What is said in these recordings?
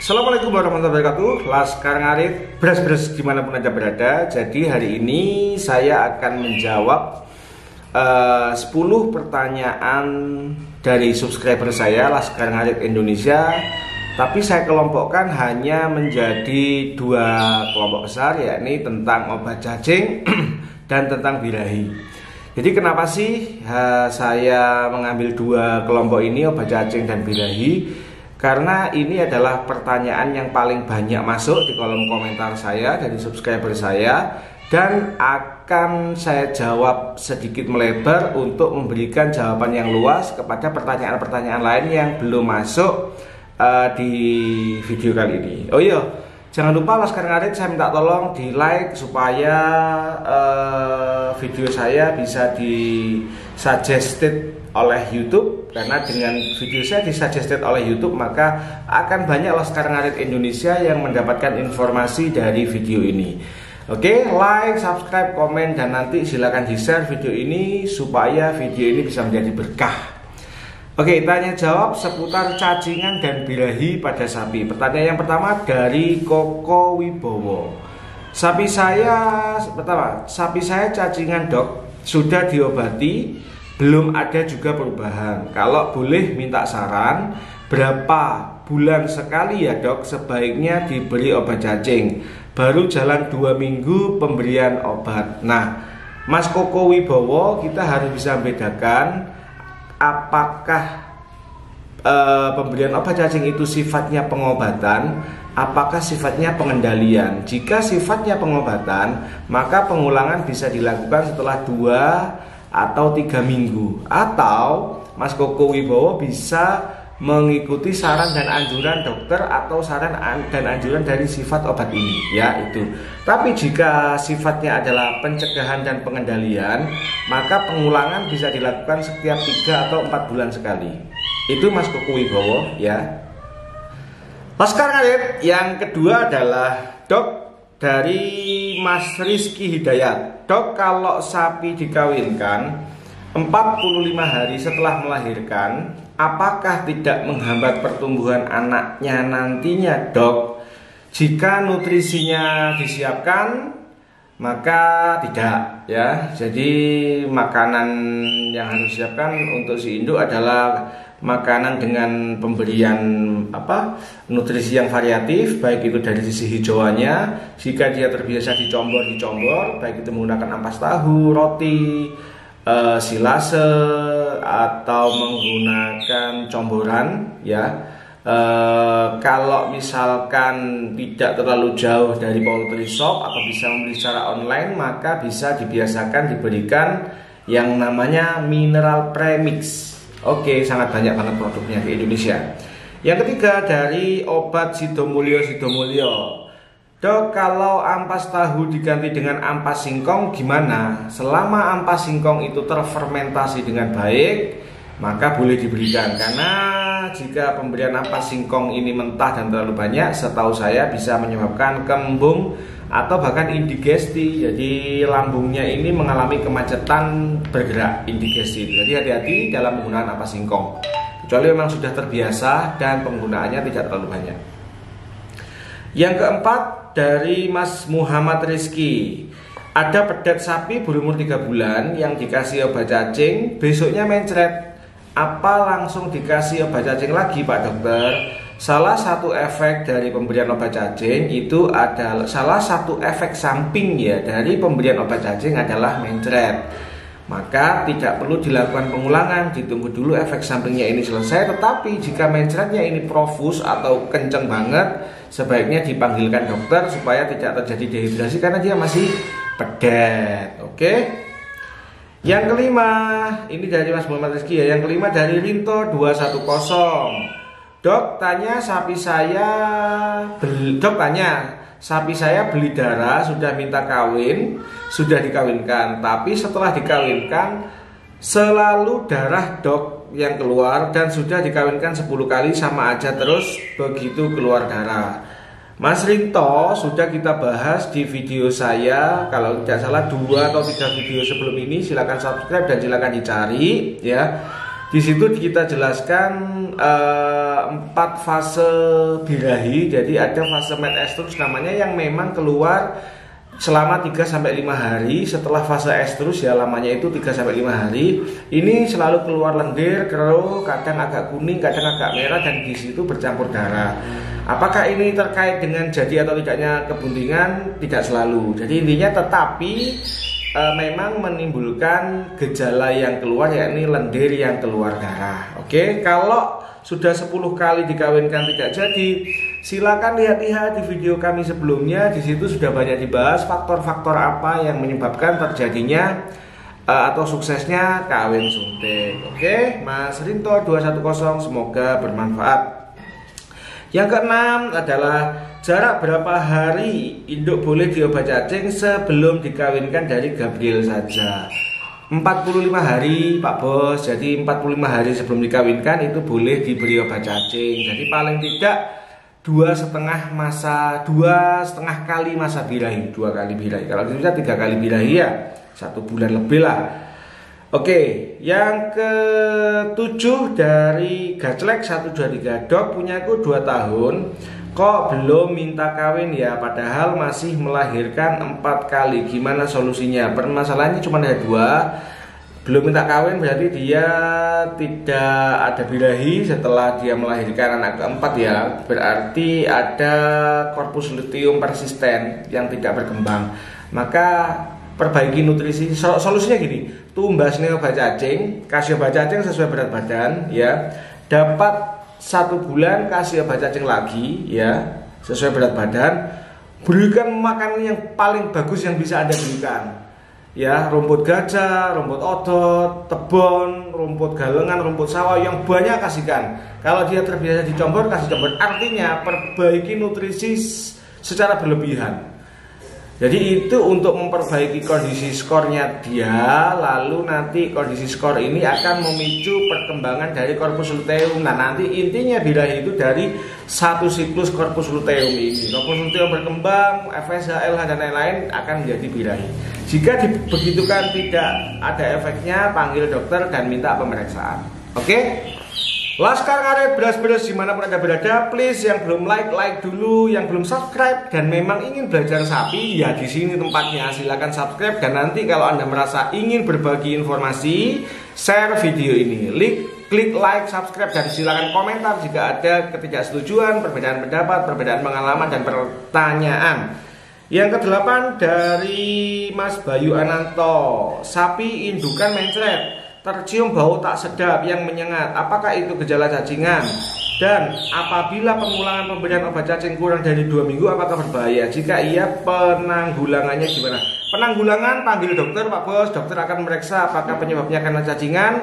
Assalamualaikum warahmatullahi wabarakatuh. Laskar Ngarit, beras-beras dimanapun Anda berada. Jadi hari ini saya akan menjawab 10 pertanyaan dari subscriber saya Laskar Ngarit Indonesia. Tapi saya kelompokkan hanya menjadi 2 kelompok besar, yakni tentang obat cacing dan tentang birahi. Jadi kenapa sih saya mengambil 2 kelompok ini, obat cacing dan birahi? Karena ini adalah pertanyaan yang paling banyak masuk di kolom komentar saya dari subscriber saya, dan akan saya jawab sedikit melebar untuk memberikan jawaban yang luas kepada pertanyaan-pertanyaan lain yang belum masuk di video kali ini. Oh iya, jangan lupa Laskar Ngarit, saya minta tolong di like supaya video saya bisa di suggested oleh YouTube, karena dengan video saya disuggested oleh YouTube maka akan banyak Laskar Ngarit Indonesia yang mendapatkan informasi dari video ini. Oke, like, subscribe, komen, dan nanti silakan di-share video ini supaya video ini bisa menjadi berkah. Oke, tanya jawab seputar cacingan dan birahi pada sapi. Pertanyaan yang pertama dari Koko Wibowo. Sapi saya cacingan, Dok, sudah diobati, belum ada juga perubahan. Kalau boleh minta saran, berapa bulan sekali ya, Dok, sebaiknya diberi obat cacing? Baru jalan 2 minggu pemberian obat. Nah, Mas Koko Wibowo, kita harus bisa membedakan apakah pemberian obat cacing itu sifatnya pengobatan, apakah sifatnya pengendalian. Jika sifatnya pengobatan, maka pengulangan bisa dilakukan setelah 2 atau 3 minggu, atau Mas Koko Wibowo bisa mengikuti saran dan anjuran dokter atau saran dan anjuran dari sifat obat ini, ya itu. Tapi jika sifatnya adalah pencegahan dan pengendalian, maka pengulangan bisa dilakukan setiap 3 atau 4 bulan sekali. Itu Mas Koko Wibowo, ya. Laskar Ngarit yang kedua adalah Dok, dari Mas Rizky Hidayat. Dok, kalau sapi dikawinkan 45 hari setelah melahirkan, apakah tidak menghambat pertumbuhan anaknya nantinya, Dok? Jika nutrisinya disiapkan, maka tidak, ya. Jadi makanan yang harus disiapkan untuk si induk adalah makanan dengan pemberian nutrisi yang variatif, baik itu dari sisi hijauannya. Jika dia terbiasa dicombor, baik itu menggunakan ampas tahu, roti, silase, atau menggunakan comboran, ya. Kalau misalkan tidak terlalu jauh dari poultry shop atau bisa membeli secara online, maka bisa dibiasakan diberikan yang namanya mineral premix. Oke, sangat banyak banget produknya di Indonesia. Yang ketiga dari obat Sidomulyo. Dok, kalau ampas tahu diganti dengan ampas singkong gimana? Selama ampas singkong itu terfermentasi dengan baik, maka boleh diberikan. Karena jika pemberian ampas singkong ini mentah dan terlalu banyak, setahu saya bisa menyebabkan kembung atau bahkan indigesti. Jadi lambungnya ini mengalami kemacetan bergerak, indigesti. Jadi hati-hati dalam penggunaan ampas singkong, kecuali memang sudah terbiasa dan penggunaannya tidak terlalu banyak. Yang keempat dari Mas Muhammad Rizky. Ada pedet sapi berumur 3 bulan yang dikasih obat cacing, besoknya mencret. Apa langsung dikasih obat cacing lagi, Pak Dokter? Salah satu efek dari pemberian obat cacing itu adalah, salah satu efek samping ya dari pemberian obat cacing adalah mencret. Maka tidak perlu dilakukan pengulangan, ditunggu dulu efek sampingnya ini selesai. Tetapi jika mencretnya ini profus atau kenceng banget, sebaiknya dipanggilkan dokter supaya tidak terjadi dehidrasi karena dia masih pedet. Oke. Yang kelima, ini dari Mas Muhammad Rizky ya. Yang kelima dari Rinto 210. Dok, sapi saya beli darah, sudah minta kawin, sudah dikawinkan, tapi setelah dikawinkan selalu darah, Dok, yang keluar, dan sudah dikawinkan 10 kali sama aja terus begitu keluar darah. Mas Rinto, sudah kita bahas di video saya, kalau tidak salah 2 atau 3 video sebelum ini. Silakan subscribe dan silakan dicari, ya. Di situ kita jelaskan 4 fase birahi. Jadi ada fase medestrus namanya yang memang keluar selama 3-5 hari. Setelah fase estrus ya lamanya itu 3-5 hari. Ini selalu keluar lendir, keruh, kadang agak kuning, kadang agak merah, dan di situ bercampur darah. Apakah ini terkait dengan jadi atau tidaknya kebuntingan? Tidak selalu. Jadi intinya tetapi memang menimbulkan gejala yang keluar, yakni lendir yang keluar darah. Oke, kalau sudah 10 kali dikawinkan tidak jadi, silakan lihat-lihat di video kami sebelumnya. Di situ sudah banyak dibahas faktor-faktor apa yang menyebabkan terjadinya atau suksesnya kawin suntik. Oke, Mas Rinto 210, semoga bermanfaat. Yang keenam adalah jarak berapa hari induk boleh diobat cacing sebelum dikawinkan dari Gabriel saja. 45 hari Pak Bos. Jadi 45 hari sebelum dikawinkan itu boleh diberi obat cacing. Jadi paling tidak 2,5 kali masa birahi. 2 kali birahi. Kalau bisa 3 kali birahi ya 1 bulan lebih lah. Oke, yang ke-7 dari Gaclek 123. Dok, punyaku 2 tahun kok belum minta kawin ya, padahal masih melahirkan 4 kali. Gimana solusinya? Permasalahannya cuma ada 2. Belum minta kawin berarti dia tidak ada birahi setelah dia melahirkan anak keempat ya. Berarti ada korpus luteum persisten yang tidak berkembang. Maka perbaiki nutrisi. Solusinya gini, tumbasnya obat cacing, kasih obat cacing sesuai berat badan ya. Dapat 1 bulan kasih obat cacing lagi ya, sesuai berat badan. Berikan makanan yang paling bagus yang bisa Anda berikan ya, rumput gajah, rumput odot, tebon, rumput galengan, rumput sawah yang banyak kasihkan. Kalau dia terbiasa dicombor, kasih combor. Artinya perbaiki nutrisi secara berlebihan. Jadi itu untuk memperbaiki kondisi skornya dia. Lalu nanti kondisi skor ini akan memicu perkembangan dari korpus luteum. Nah nanti intinya birahi itu dari 1 siklus korpus luteum ini. Korpus luteum berkembang, FSH, LH dan lain-lain akan menjadi birahi. Jika begitukan tidak ada efeknya, panggil dokter dan minta pemeriksaan. Oke? Laskar Ngaret beras-beras dimanapun Anda berada, please yang belum like dulu, yang belum subscribe dan memang ingin belajar sapi ya di sini tempatnya. Silakan subscribe dan nanti kalau Anda merasa ingin berbagi informasi, share video ini, klik like, subscribe dan silakan komentar jika ada ketidaksetujuan, perbedaan pendapat, perbedaan pengalaman dan pertanyaan. Yang ke-8 dari Mas Bayu Ananto, sapi indukan mencret, tercium bau tak sedap yang menyengat, apakah itu gejala cacingan? Dan apabila pengulangan pemberian obat cacing kurang dari 2 minggu, apakah berbahaya? Jika iya, penanggulangannya gimana? Penanggulangan panggil dokter Pak Bos. Dokter akan memeriksa apakah penyebabnya karena cacingan,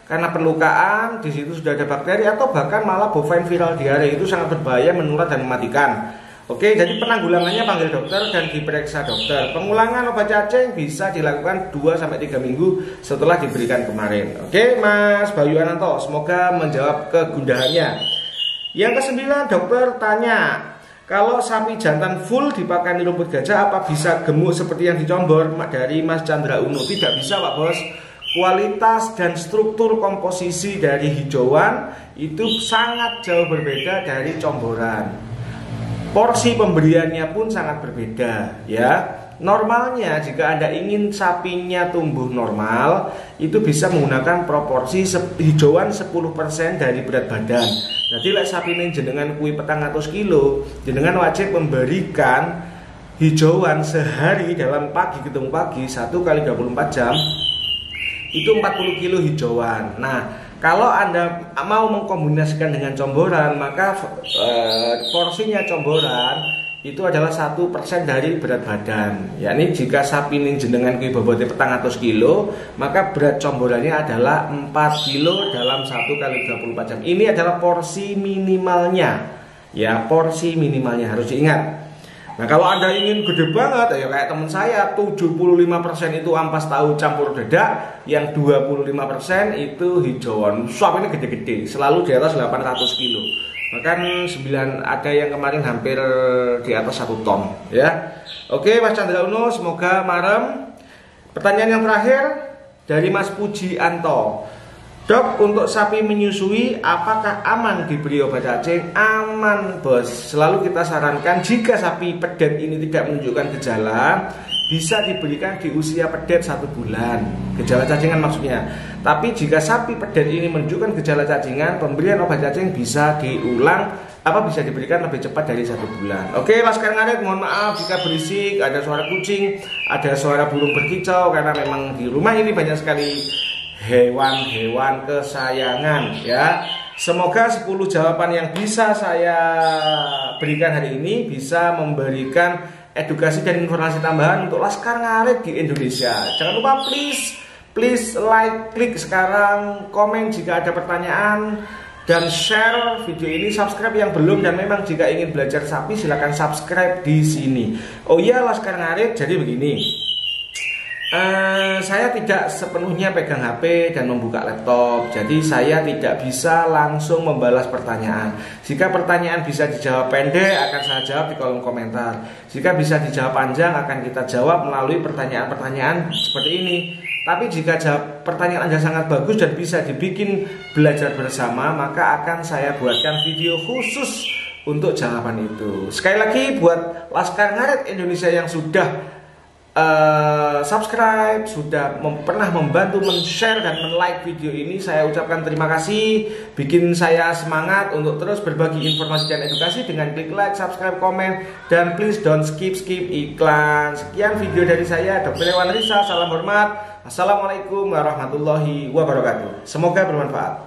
karena perlukaan, di situ sudah ada bakteri, atau bahkan malah bovine viral diare. Itu sangat berbahaya, menular dan mematikan. Oke, jadi penanggulangannya panggil dokter dan diperiksa dokter. Pengulangan obat cacing bisa dilakukan 2-3 minggu setelah diberikan kemarin. Oke, Mas Bayu Ananto, semoga menjawab kegundahannya. Yang ke-9, dokter tanya, kalau sapi jantan full dipakai rumput gajah, apa bisa gemuk seperti yang dicombor? Dari Mas Chandra Uno. Tidak bisa Pak Bos. Kualitas dan struktur komposisi dari hijauan itu sangat jauh berbeda dari comboran. Porsi pemberiannya pun sangat berbeda ya. Normalnya jika Anda ingin sapinya tumbuh normal, itu bisa menggunakan proporsi hijauan 10% dari berat badan. Jadi lek sapine jenengan kuwi 400 kilo, jenengan wajib memberikan hijauan sehari dalam pagi ketemu pagi 1 kali 24 jam itu 40 kilo hijauan. Nah, kalau Anda mau mengkombinasikan dengan comboran, maka porsinya comboran itu adalah 1% dari berat badan. Yakni jika sapi ini jenengan kuwi bobotnya 400 kilo, maka berat comborannya adalah 4 kilo dalam 1 kali 24 jam. Ini adalah porsi minimalnya. Ya, porsi minimalnya harus diingat. Nah, kalau Anda ingin gede banget, ya kayak teman saya, 75% itu ampas tahu campur dedak, yang 25% itu hijauan. Sapinya gede-gede, selalu di atas 800 kilo. Bahkan 9 ada yang kemarin hampir di atas 1 ton, ya. Oke, Mas Chandra Uno, semoga marem. Pertanyaan yang terakhir dari Mas Puji Anto. Dok, untuk sapi menyusui apakah aman diberi obat cacing? Aman bos. Selalu kita sarankan jika sapi pedet ini tidak menunjukkan gejala, bisa diberikan di usia pedet 1 bulan. Gejala cacingan maksudnya. Tapi jika sapi pedet ini menunjukkan gejala cacingan, pemberian obat cacing bisa diulang, bisa diberikan lebih cepat dari 1 bulan. Oke, Laskar Ngarit, mohon maaf jika berisik, ada suara kucing, ada suara burung berkicau, karena memang di rumah ini banyak sekali hewan-hewan kesayangan ya. Semoga 10 jawaban yang bisa saya berikan hari ini bisa memberikan edukasi dan informasi tambahan untuk Laskar Ngarit di Indonesia. Jangan lupa please like, klik sekarang, komen jika ada pertanyaan, dan share video ini, subscribe yang belum, dan memang jika ingin belajar sapi silahkan subscribe di sini. Oh iya Laskar Ngarit, jadi begini. Saya tidak sepenuhnya pegang HP dan membuka laptop, jadi saya tidak bisa langsung membalas pertanyaan. Jika pertanyaan bisa dijawab pendek, akan saya jawab di kolom komentar. Jika bisa dijawab panjang, akan kita jawab melalui pertanyaan-pertanyaan seperti ini. Tapi jika pertanyaan Anda sangat bagus dan bisa dibikin belajar bersama, maka akan saya buatkan video khusus untuk jawaban itu. Sekali lagi buat Laskar Ngarit Indonesia yang sudah subscribe, sudah pernah membantu men-share dan men-like video ini, saya ucapkan terima kasih. Bikin saya semangat untuk terus berbagi informasi dan edukasi dengan klik like, subscribe, komen, dan please don't skip iklan. Sekian video dari saya, Dr. Iwan Risa. Salam hormat. Assalamualaikum warahmatullahi wabarakatuh. Semoga bermanfaat.